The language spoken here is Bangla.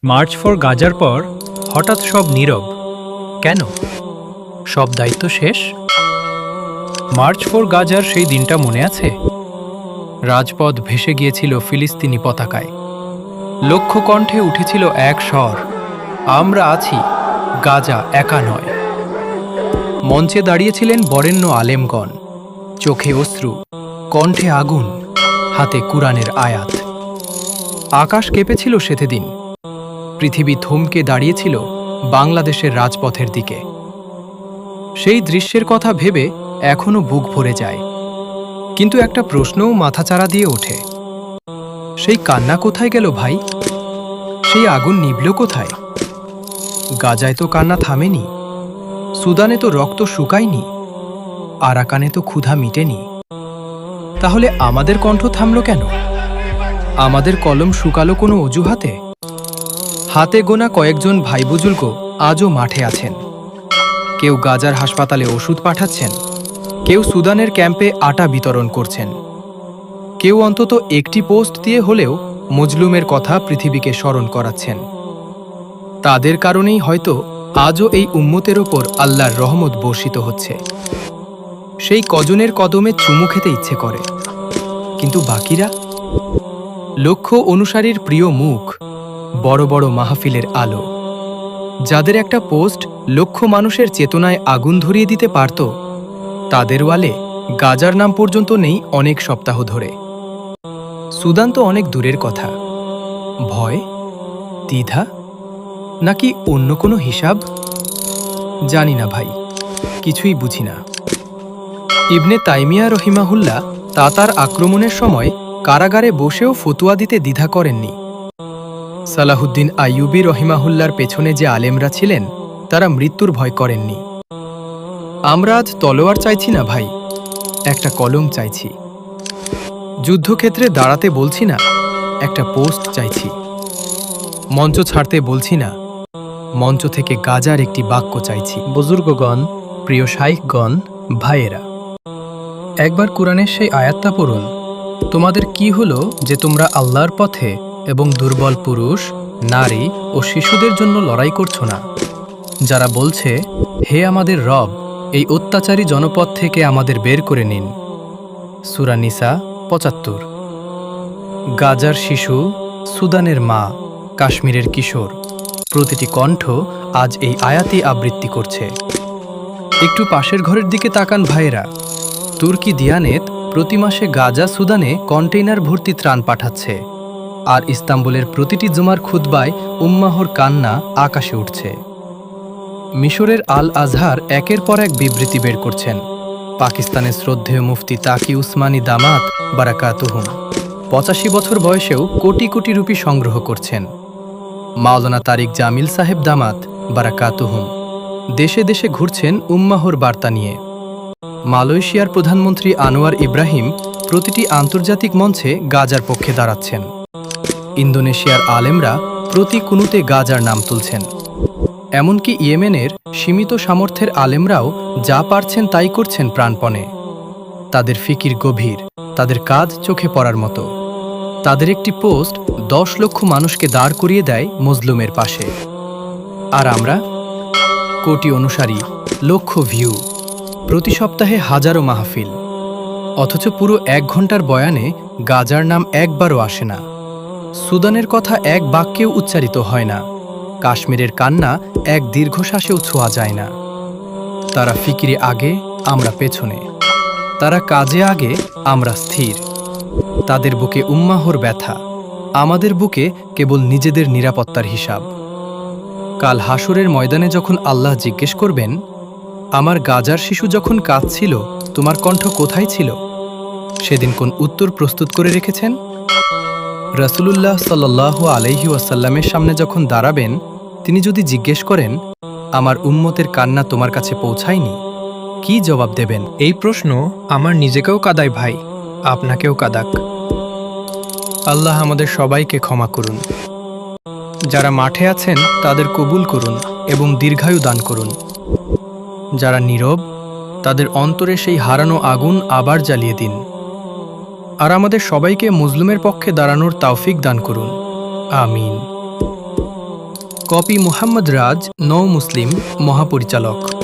মার্চ ফর গাজার পর হঠাৎ সব নীরব কেন? সব দায়িত্ব শেষ? মার্চ ফর গাজার সেই দিনটা মনে আছে? রাজপথ ভেসে গিয়েছিল ফিলিস্তিনি পতাকায়। লক্ষ কণ্ঠে উঠেছিল এক স্বর, আমরা আছি, গাজা একা নয়। মঞ্চে দাঁড়িয়েছিলেন বরেণ্য আলেমগণ, চোখে অশ্রু, কণ্ঠে আগুন, হাতে কুরআনের আয়াত। আকাশ কেঁপেছিল সেদিন, পৃথিবী থমকে দাঁড়িয়েছিল বাংলাদেশের রাজপথের দিকে। সেই দৃশ্যের কথা ভেবে এখনো বুক ভরে যায়, কিন্তু একটা প্রশ্নও মাথাচাড়া দিয়ে ওঠে। সেই কান্না কোথায় গেল ভাই? সেই আগুন নিভল কোথায়? গাজায় তো কান্না থামেনি, সুদানে তো রক্ত শুকায়নি, আরাকানে তো ক্ষুধা মিটেনি। তাহলে আমাদের কণ্ঠ থামল কেন? আমাদের কলম শুকালো কোনো অজুহাতে? হাতে গোনা কয়েকজন ভাই বুজুর্গ আজও মাঠে আছেন। কেউ গাজার হাসপাতালে ওষুধ পাঠাচ্ছেন, কেউ সুদানের ক্যাম্পে আটা বিতরণ করছেন, কেউ অন্তত একটি পোস্ট দিয়ে হলেও মজলুমের কথা পৃথিবীকে স্মরণ করাচ্ছেন। তাদের কারণেই হয়তো আজও এই উম্মতের ওপর আল্লাহর রহমত বর্ষিত হচ্ছে। সেই কজনের কদমে চুমু খেতে ইচ্ছে করে, কিন্তু বাকিরা? লক্ষ অনুসারীর প্রিয় মুখ, বড় বড় মাহফিলের আলো, যাদের একটা পোস্ট লক্ষ মানুষের চেতনায় আগুন ধরিয়ে দিতে পারত, তাদের ওয়ালে গাজার নাম পর্যন্ত নেই অনেক সপ্তাহ ধরে। সুদান তো অনেক দূরের কথা। ভয়, দ্বিধা, নাকি অন্য কোনো হিসাব? জানি না ভাই, কিছুই বুঝি না। ইবনে তাইমিয়া রহিমাহুল্লাহ তাতার আক্রমণের সময় কারাগারে বসেও ফতুয়া দিতে দ্বিধা করেননি। সালাহুদ্দিন আইয়ুবী রহিমাহুল্লার পেছনে যে আলেমরা ছিলেন, তারা মৃত্যুর ভয় করেননি। আমরা আজ তলোয়ার চাইছি না ভাই, একটা কলম চাইছি। যুদ্ধক্ষেত্রে দাঁড়াতে বলছি না, একটা পোস্ট চাইছি। মঞ্চ ছাড়তে বলছি না, মঞ্চ থেকে গাজার একটি বাক্য চাইছি। বুজুর্গগণ, প্রিয় শাইখগণ, ভাইয়েরা, একবার কুরআনের সেই আয়াতটা পড়ুন। তোমাদের কি হলো যে তোমরা আল্লাহর পথে এবং দুর্বল পুরুষ, নারী ও শিশুদের জন্য লড়াই করছো না, যারা বলছে, হে আমাদের রব, এই অত্যাচারী জনপদ থেকে আমাদের বের করে নিন। সূরা নিসা ৭৫। গাজার শিশু, সুদানের মা, কাশ্মীরের কিশোর, প্রতিটি কণ্ঠ আজ এই আয়াতই আবৃত্তি করছে। একটু পাশের ঘরের দিকে তাকান ভাইয়েরা। তুর্কি দিয়ানেত প্রতি মাসে গাজা সুদানে কন্টেইনার ভর্তি ত্রাণ পাঠাচ্ছে, আর ইস্তাম্বুলের প্রতিটি জুমার খুতবায় উম্মাহর কান্না আকাশে উঠছে। মিশরের আল আজহার একের পর এক বিবৃতি বের করছেন। পাকিস্তানের শ্রদ্ধেয় মুফতি তাকি উসমানী দামাত বারাকাতুহুম ৮৫ বছর বয়সেও কোটি কোটি রুপি সংগ্রহ করছেন। মাওলানা তারিক জামিল সাহেব দামাত বারাকাতুহুম দেশে দেশে ঘুরছেন উম্মাহর বার্তা নিয়ে। মালয়েশিয়ার প্রধানমন্ত্রী আনোয়ার ইব্রাহিম প্রতিটি আন্তর্জাতিক মঞ্চে গাজার পক্ষে দাঁড়াচ্ছেন। ইন্দোনেশিয়ার আলেমরা প্রতি কুনুতে গাজার নাম তুলছেন। এমনকি ইয়েমেনের সীমিত সামর্থ্যের আলেমরাও যা পারছেন তাই করছেন প্রাণপণে। তাদের ফিকির গভীর, তাদের কাজ চোখে পড়ার মতো। তাদের একটি পোস্ট ১০ লক্ষ মানুষকে দাঁড় করিয়ে দেয় মজলুমের পাশে। আর আমরা? কোটি অনুসারী, লক্ষ ভিউ, প্রতি সপ্তাহে হাজারো মাহফিল, অথচ পুরো ১ ঘন্টার বয়ানে গাজার নাম একবারও আসে না। সুদানের কথা এক বাক্যেও উচ্চারিত হয় না। কাশ্মীরের কান্না এক দীর্ঘশ্বাসেও ছোঁয়া যায় না। তারা ফিকিরে আগে, আমরা পেছনে। তারা কাজে আগে, আমরা স্থির। তাদের বুকে উম্মাহর ব্যথা, আমাদের বুকে কেবল নিজেদের নিরাপত্তার হিসাব। কাল হাসরের ময়দানে যখন আল্লাহ জিজ্ঞেস করবেন, আমার গাজার শিশু যখন কাঁদছিল, তোমার কণ্ঠ কোথায় ছিল? সেদিন কোন উত্তর প্রস্তুত করে রেখেছেন? রাসূলুল্লাহ সাল্লাল্লাহু আলাইহি ওয়াসাল্লামের সামনে যখন দাঁড়াবেন, তিনি যদি জিজ্ঞেস করেন, আমার উম্মতের কান্না তোমার কাছে পৌঁছায়নি, কি জবাব দেবেন? এই প্রশ্ন আমার নিজেকেও কাঁদায় ভাই, আপনাকেও কাঁদাক। আল্লাহ আমাদের সবাইকে ক্ষমা করুন। যারা মাঠে আছেন তাদের কবুল করুন এবং দীর্ঘায়ু দান করুন। যারা নীরব, তাদের অন্তরে সেই হারানো আগুন আবার জ্বালিয়ে দিন। আর আমাদের সবাইকে মুজলুমের পক্ষে দাঁড়ানোর তাওফিক দান করুন। আমিন। কপি মোহাম্মদ রাজ, নৌ মুসলিম, মহাপরিচালক।